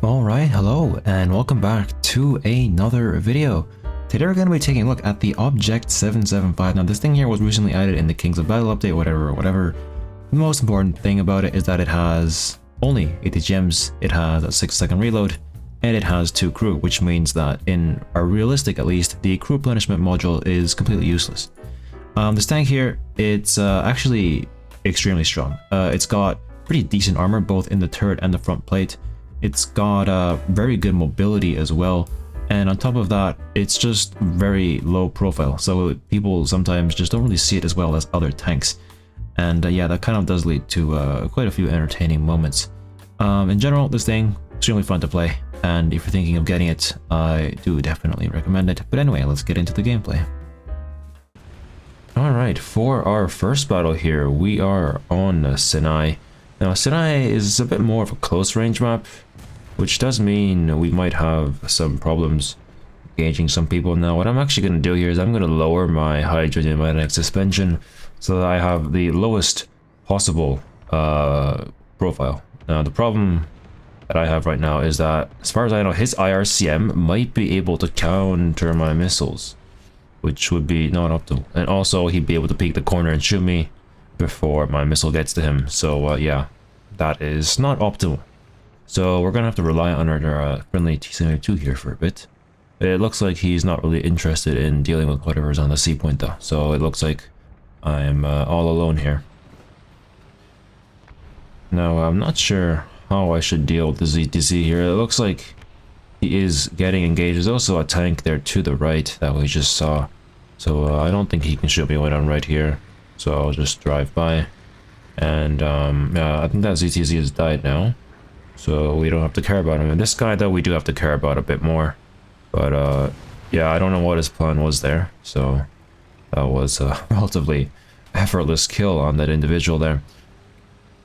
Alright, hello and welcome back to another video. Today we're going to be taking a look at the Object 775. Now this thing here was recently added in the Kings of Battle update, whatever. The most important thing about it is that it has only ATGMs, it has a 6-second reload, and it has 2 crew, which means that in a realistic at least, the crew replenishment module is completely useless. This tank here, it's actually extremely strong. It's got pretty decent armor both in the turret and the front plate. It's got very good mobility as well, and on top of that, it's just very low profile, so people sometimes just don't really see it as well as other tanks. And yeah, that kind of does lead to quite a few entertaining moments. In general, this thing, extremely fun to play, and if you're thinking of getting it, I do definitely recommend it. But anyway, let's get into the gameplay. Alright, for our first battle here, we are on Sinai. Now, Sinai is a bit more of a close range map, which does mean we might have some problems engaging some people. Now, what I'm actually going to do here is I'm going to lower my hydrodynamic suspension so that I have the lowest possible profile. Now, the problem that I have right now is that, as far as I know, his IRCM might be able to counter my missiles, which would be not optimal. And also, he'd be able to peek the corner and shoot me before my missile gets to him. So yeah, that is not optimal. So we're gonna have to rely on our friendly T-72 here for a bit. It looks like he's not really interested in dealing with whatever's on the C point though. So it looks like I'm all alone here. Now I'm not sure how I should deal with the ZTC here. It looks like he is getting engaged. There's also a tank there to the right that we just saw. So I don't think he can shoot me when I'm right here. So I'll just drive by. And yeah, I think that ZTC has died now. So we don't have to care about him. And this guy though, we do have to care about a bit more. But yeah, I don't know what his plan was there. So that was a relatively effortless kill on that individual there.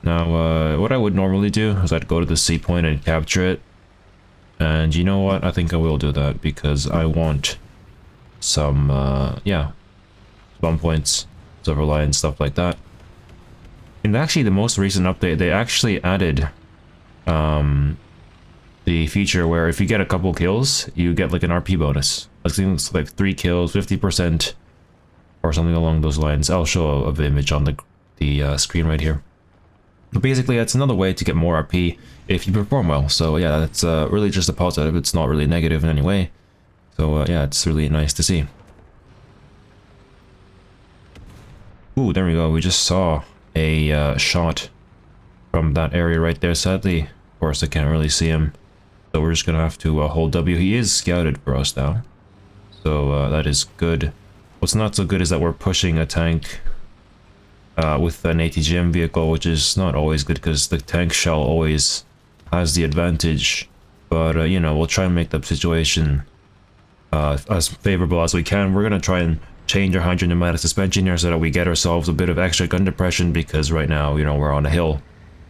Now, what I would normally do is I'd go to the C point and capture it. And you know what? I think I will do that because I want some, yeah, spawn points, silver line, stuff like that. And actually, the most recent update, they actually added the feature where if you get a couple kills, you get like an RP bonus. I think it's like 3 kills, 50%, or something along those lines. I'll show an image on the screen right here. But basically, it's another way to get more RP if you perform well. So yeah, that's really just a positive. It's not really negative in any way. So yeah, it's really nice to see. Ooh, there we go. We just saw a shot from that area right there. Sadly, of course, I can't really see him. So we're just gonna have to hold W. He is scouted for us now. So that is good. What's not so good is that we're pushing a tank with an ATGM vehicle, which is not always good because the tank shell always has the advantage. But you know, we'll try and make the situation as favorable as we can. We're gonna try and change our hydrodynamic suspension here so that we get ourselves a bit of extra gun depression, because right now, you know, we're on a hill,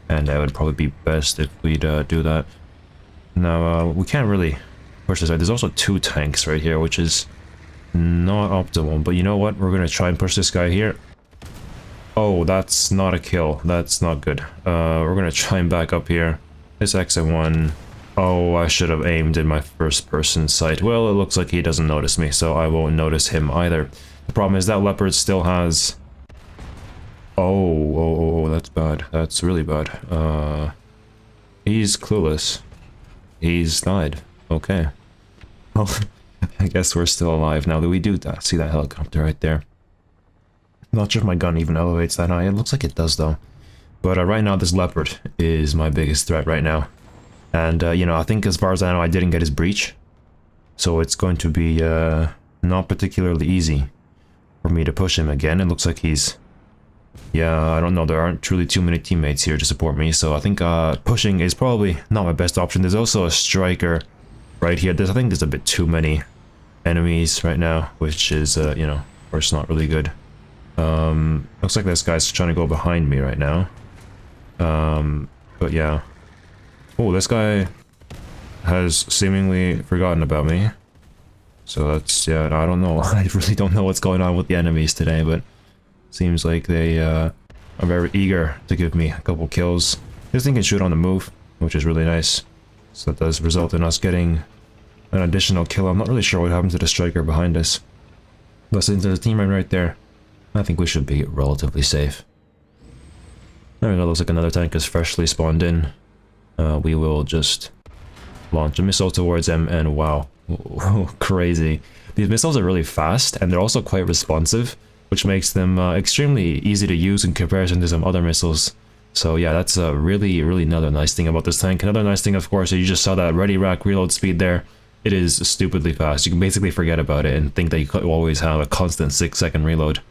and that would probably be best if we'd do that. Now, we can't really push this out. There's also 2 tanks right here, which is not optimal, but you know what? We're gonna try and push this guy here. Oh, that's not a kill. That's not good. We're gonna try and back up here. This XM1. Oh, I should have aimed in my first-person sight. Well, it looks like he doesn't notice me, so I won't notice him either. The problem is that Leopard still has... Oh, that's bad. That's really bad. He's clueless. He's died. Okay. Well, I guess we're still alive now that we do that. See that helicopter right there? Not sure if my gun even elevates that high. It looks like it does, though. But right now, this Leopard is my biggest threat right now. And, you know, I think as far as I know, I didn't get his breach. So it's going to be not particularly easy for me to push him again. It looks like he's... Yeah, I don't know. There aren't truly too many teammates here to support me. So I think pushing is probably not my best option. There's also a striker right here. I think there's a bit too many enemies right now, which is, you know, of course, not really good. Looks like this guy's trying to go behind me right now. But yeah. Oh, this guy has seemingly forgotten about me. So that's, yeah, I don't know. I really don't know what's going on with the enemies today, but seems like they are very eager to give me a couple kills. This thing can shoot on the move, which is really nice. So that does result in us getting an additional kill. I'm not really sure what happened to the striker behind us. But since there's a teammate right there, I think we should be relatively safe. There we go, looks like another tank is freshly spawned in. We will just launch a missile towards him, and wow, crazy. These missiles are really fast, and they're also quite responsive, which makes them extremely easy to use in comparison to some other missiles. So yeah, that's really another nice thing about this tank. Another nice thing, of course, is you just saw that ready rack reload speed there. It is stupidly fast. You can basically forget about it and think that you always have a constant 6-second reload.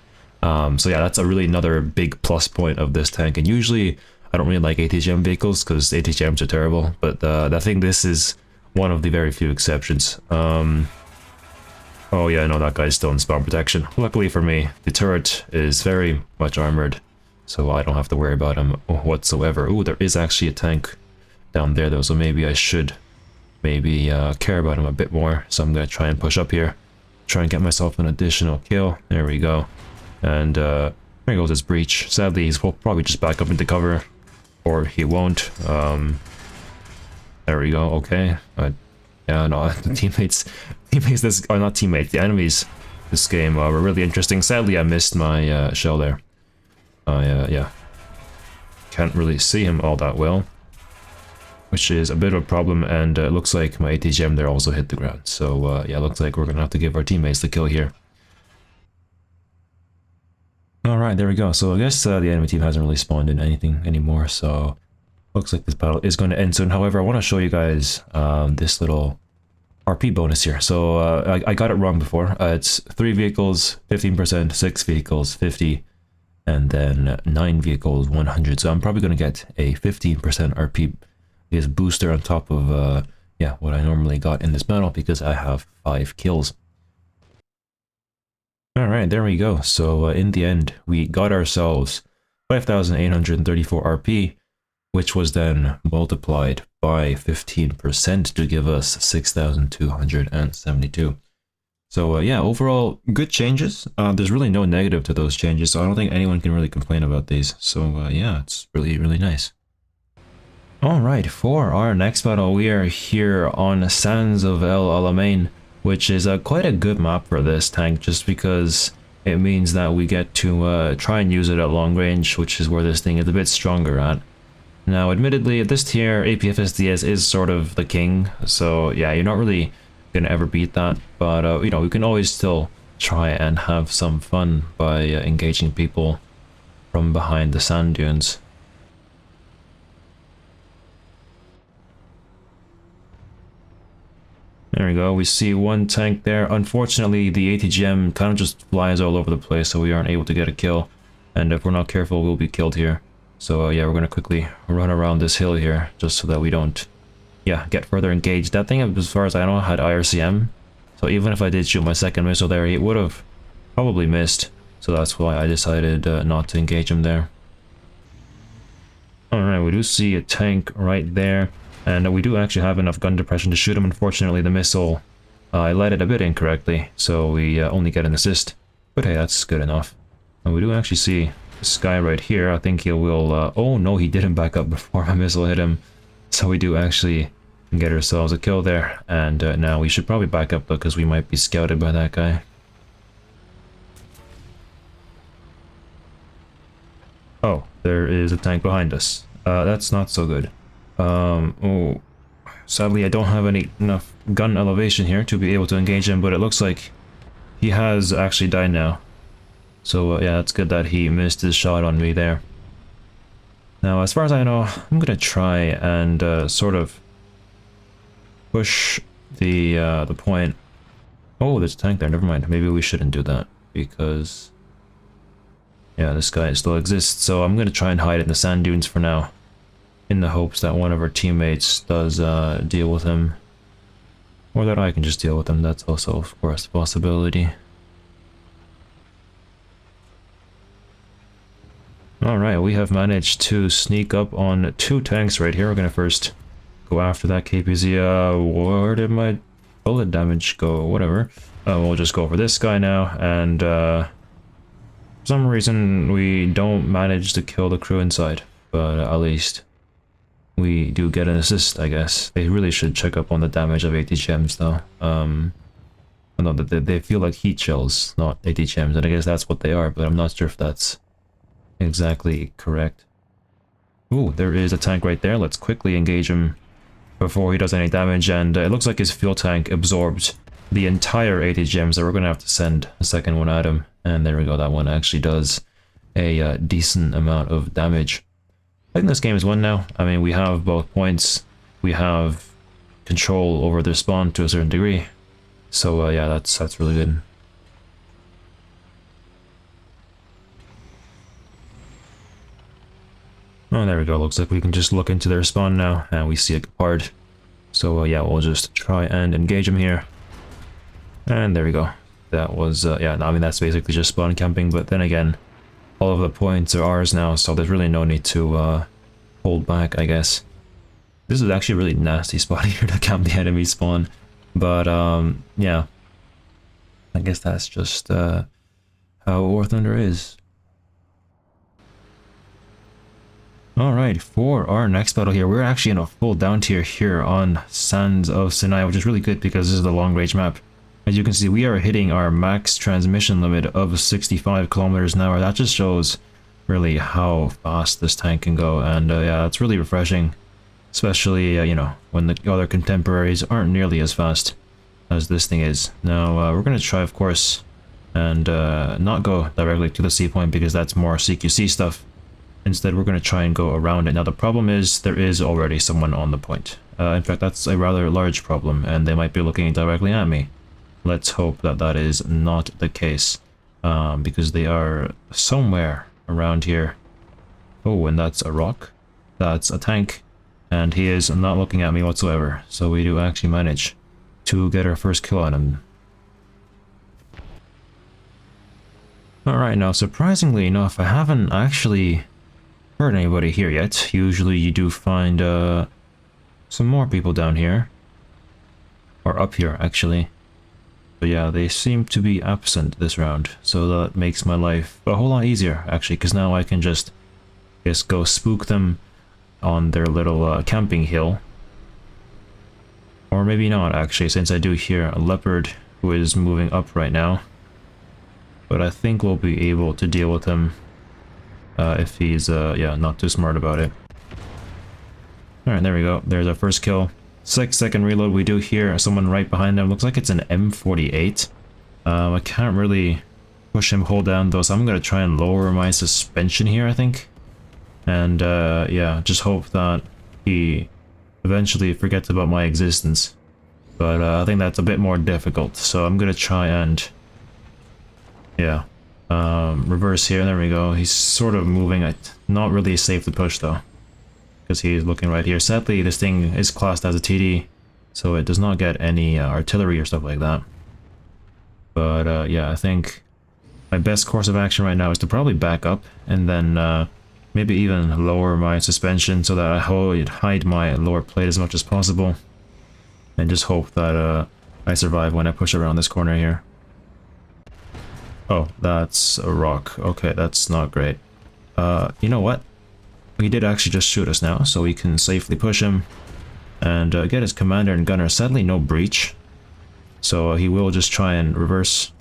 So yeah, that's a really another big plus point of this tank. And usually, I don't really like ATGM vehicles because ATGMs are terrible, but I think this is one of the very few exceptions. Oh yeah, no, that guy's still in spawn protection. Luckily for me, the turret is very much armored, so I don't have to worry about him whatsoever. Ooh, there is actually a tank down there though, so maybe I should care about him a bit more. So I'm gonna try and push up here, try and get myself an additional kill. There we go. And there goes his breach. Sadly, he's probably just back up into cover, or he won't. There we go. Okay. Yeah, no, the teammates this, or not teammates, the enemies this game were really interesting. Sadly, I missed my shell there. Yeah, can't really see him all that well, which is a bit of a problem. And it looks like my ATGM there also hit the ground. So yeah, looks like we're gonna have to give our teammates the kill here. Alright, there we go. So I guess the enemy team hasn't really spawned in anything anymore, so looks like this battle is going to end soon. However, I want to show you guys this little RP bonus here. So I got it wrong before. It's 3 vehicles, 15%, 6 vehicles, 50, and then 9 vehicles, 100. So I'm probably going to get a 15% RP this booster on top of yeah, what I normally got in this battle because I have 5 kills. Alright, there we go. So in the end, we got ourselves 5,834 RP, which was then multiplied by 15% to give us 6,272. So yeah, overall, good changes. There's really no negative to those changes, so I don't think anyone can really complain about these. So yeah, it's really nice. Alright, for our next battle, we are here on Sands of El Alamein, which is quite a good map for this tank, just because it means that we get to try and use it at long range, which is where this thing is a bit stronger at. Now, admittedly, at this tier, APFSDS is sort of the king, so yeah, you're not really gonna ever beat that, but you know, we can always still try and have some fun by engaging people from behind the sand dunes. There we go, we see one tank there. Unfortunately, the ATGM kind of just flies all over the place, so we aren't able to get a kill. And if we're not careful, we'll be killed here. So yeah, we're gonna quickly run around this hill here, just so that we don't, yeah, get further engaged. That thing, as far as I know, had IRCM. So even if I did shoot my second missile there, it would have probably missed. So that's why I decided not to engage him there. Alright, we do see a tank right there. And we do actually have enough gun depression to shoot him. Unfortunately, the missile, I led it a bit incorrectly, so we only get an assist. But hey, that's good enough. And we do actually see this guy right here. I think he will... oh no, he didn't back up before my missile hit him. So we do actually get ourselves a kill there. And now we should probably back up though, because we might be scouted by that guy. Oh, there is a tank behind us. That's not so good. Oh, sadly I don't have enough gun elevation here to be able to engage him, but it looks like he has actually died now. So yeah, it's good that he missed his shot on me there. Now, as far as I know, I'm gonna try and sort of push the point. Oh, there's a tank there, never mind. Maybe we shouldn't do that, because yeah, this guy still exists, so I'm gonna try and hide in the sand dunes for now, in the hopes that one of our teammates does deal with him. Or that I can just deal with him, that's also, of course, a possibility. Alright, we have managed to sneak up on 2 tanks right here. We're gonna first go after that KPZ. Where did my bullet damage go? Whatever. We'll just go for this guy now, and for some reason we don't manage to kill the crew inside, but at least we do get an assist, I guess. They really should check up on the damage of ATGMs though. No, they feel like heat shells, not ATGMs, and I guess that's what they are, but I'm not sure if that's exactly correct. Ooh, there is a tank right there. Let's quickly engage him before he does any damage, and it looks like his fuel tank absorbed the entire ATGM, so we're gonna have to send a second one at him. And there we go, that one actually does a decent amount of damage. I think this game is won now. I mean, we have both points, we have control over their spawn to a certain degree, so yeah, that's really good. Oh, there we go. Looks like we can just look into their spawn now, and we see a card. So yeah, we'll just try and engage him here. And there we go. That was, yeah, I mean, that's basically just spawn camping, but then again, all of the points are ours now, so there's really no need to hold back, I guess. This is actually a really nasty spot here to camp the enemy spawn, but yeah. I guess that's just how War Thunder is. Alright, for our next battle here, we're actually in a full down tier here on Sands of Sinai, which is really good because this is the long range map. As you can see, we are hitting our max transmission limit of 65 kilometers an hour. That just shows really how fast this tank can go, and yeah, it's really refreshing, especially, you know, when the other contemporaries aren't nearly as fast as this thing is. Now, we're going to try, of course, and not go directly to the sea point because that's more CQC stuff. Instead, we're going to try and go around it. Now, the problem is there is already someone on the point. In fact, that's a rather large problem, and they might be looking directly at me. Let's hope that that is not the case, because they are somewhere around here. Oh, and that's a rock. That's a tank, and he is not looking at me whatsoever. So we do actually manage to get our first kill on him. Alright, now surprisingly enough, I haven't actually heard anybody here yet. Usually you do find some more people down here. Or up here, actually. But yeah, they seem to be absent this round, so that makes my life a whole lot easier, actually, because now I can just go spook them on their little camping hill. Or maybe not, actually, since I do hear a leopard who is moving up right now. But I think we'll be able to deal with him if he's, yeah, not too smart about it. Alright, there we go. There's our first kill. 6-second reload. We do hear someone right behind him. Looks like it's an M48. I can't really push him hold down though, so I'm going to try and lower my suspension here, I think. And yeah, just hope that he eventually forgets about my existence. But I think that's a bit more difficult, so I'm going to try and, yeah, reverse here. There we go. He's sort of moving. Not really safe to push though, because he's looking right here. Sadly, this thing is classed as a TD, so it does not get any artillery or stuff like that. But yeah, I think my best course of action right now is to probably back up and then maybe even lower my suspension so that I hide my lower plate as much as possible, and just hope that I survive when I push around this corner here. Oh, that's a rock. Okay, that's not great. You know what? He did actually just shoot us now, so we can safely push him and get his commander and gunner. Sadly, no breach, so he will just try and reverse.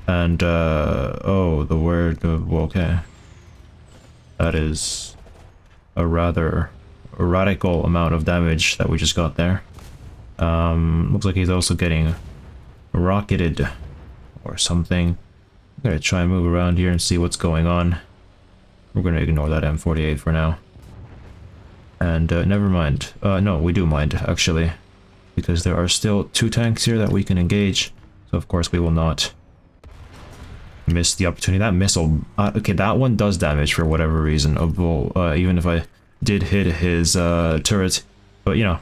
And oh, the word. Well, okay, that is a rather radical amount of damage that we just got there. Looks like he's also getting rocketed or something. I'm gonna try and move around here and see what's going on. We're going to ignore that M48 for now. And never mind. No, we do mind, actually. Because there are still 2 tanks here that we can engage. So of course we will not miss the opportunity. That missile... okay, that one does damage for whatever reason. Even if I did hit his turret. But, you know,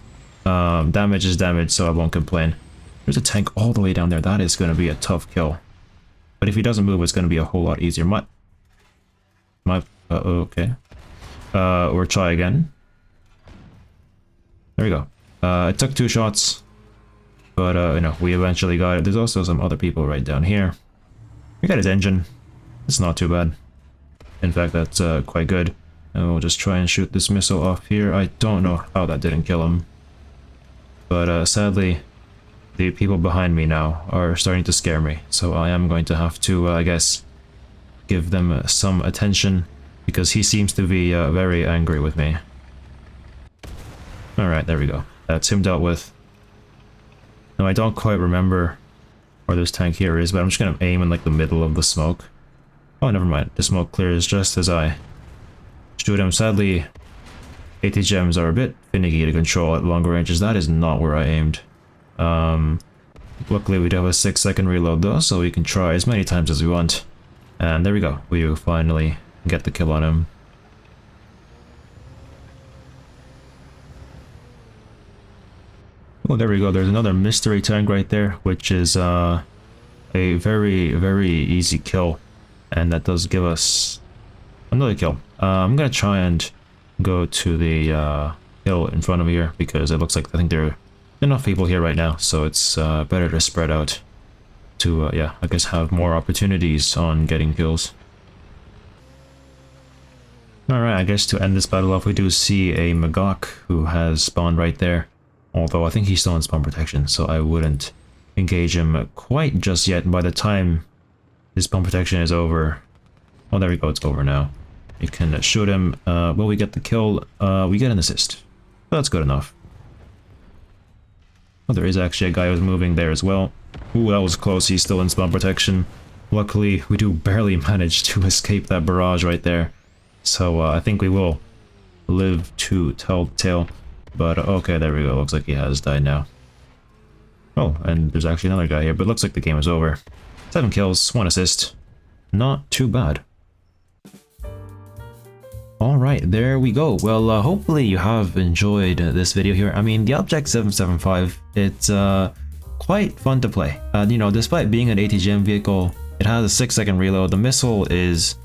damage is damage, so I won't complain. There's a tank all the way down there. That is going to be a tough kill. But if he doesn't move, it's going to be a whole lot easier. Okay. Or try again. There we go. It took 2 shots, but you know, we eventually got it. There's also some other people right down here. We got his engine. It's not too bad. In fact, that's quite good. And we'll just try and shoot this missile off here. I don't know how that didn't kill him. But sadly, the people behind me now are starting to scare me. So I am going to have to, I guess, give them some attention. Because he seems to be very angry with me. Alright, there we go. That's him dealt with. Now I don't quite remember where this tank here is, but I'm just gonna aim in like the middle of the smoke. Oh, never mind. The smoke clears just as I shoot him. Sadly, ATGMs are a bit finicky to control at longer ranges. That is not where I aimed. Luckily we do have a 6-second reload though, so we can try as many times as we want. And there we go. We finally get the kill on him. Oh, there we go. There's another mystery tank right there, which is a very, very easy kill. And that does give us another kill. I'm gonna try and go to the hill in front of me here, because it looks like I think there are enough people here right now, so it's better to spread out to, yeah, I guess have more opportunities on getting kills. Alright, I guess to end this battle off, we do see a Magok who has spawned right there. Although I think he's still in spawn protection, so I wouldn't engage him quite just yet. By the time his spawn protection is over... Oh, there we go, it's over now. You can shoot him. Will we get the kill? We get an assist. That's good enough. Oh, there is actually a guy who's moving there as well. Ooh, that was close. He's still in spawn protection. Luckily, we do barely manage to escape that barrage right there. So I think we will live to tell the tale. But okay, there we go. Looks like he has died now. Oh, and there's actually another guy here, but looks like the game is over. 7 kills, 1 assist. Not too bad. Alright, there we go. Well, hopefully you have enjoyed this video here. I mean, the Object 775, it's quite fun to play. You know, despite being an ATGM vehicle, it has a 6-second reload. The missile is,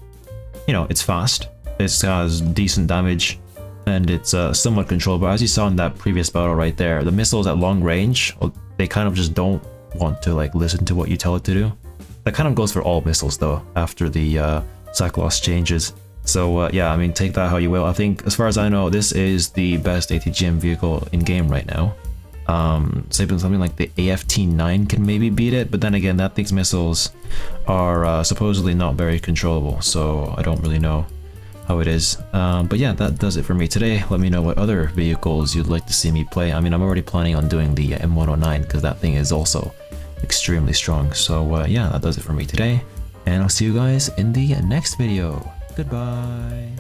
you know, it's fast. It has decent damage. And it's somewhat controllable. As you saw in that previous battle right there, the missiles at long range, they kind of just don't want to like listen to what you tell it to do. That kind of goes for all missiles though, after the SACLOS changes. So yeah, I mean, take that how you will. I think, as far as I know, this is the best ATGM vehicle in game right now. Something like the AFT-9 can maybe beat it, but then again, that thing's missiles are supposedly not very controllable, so I don't really know how it is. But yeah, that does it for me today. Let me know what other vehicles you'd like to see me play. I mean, I'm already planning on doing the M109 because that thing is also extremely strong. So yeah, that does it for me today, and I'll see you guys in the next video. Goodbye.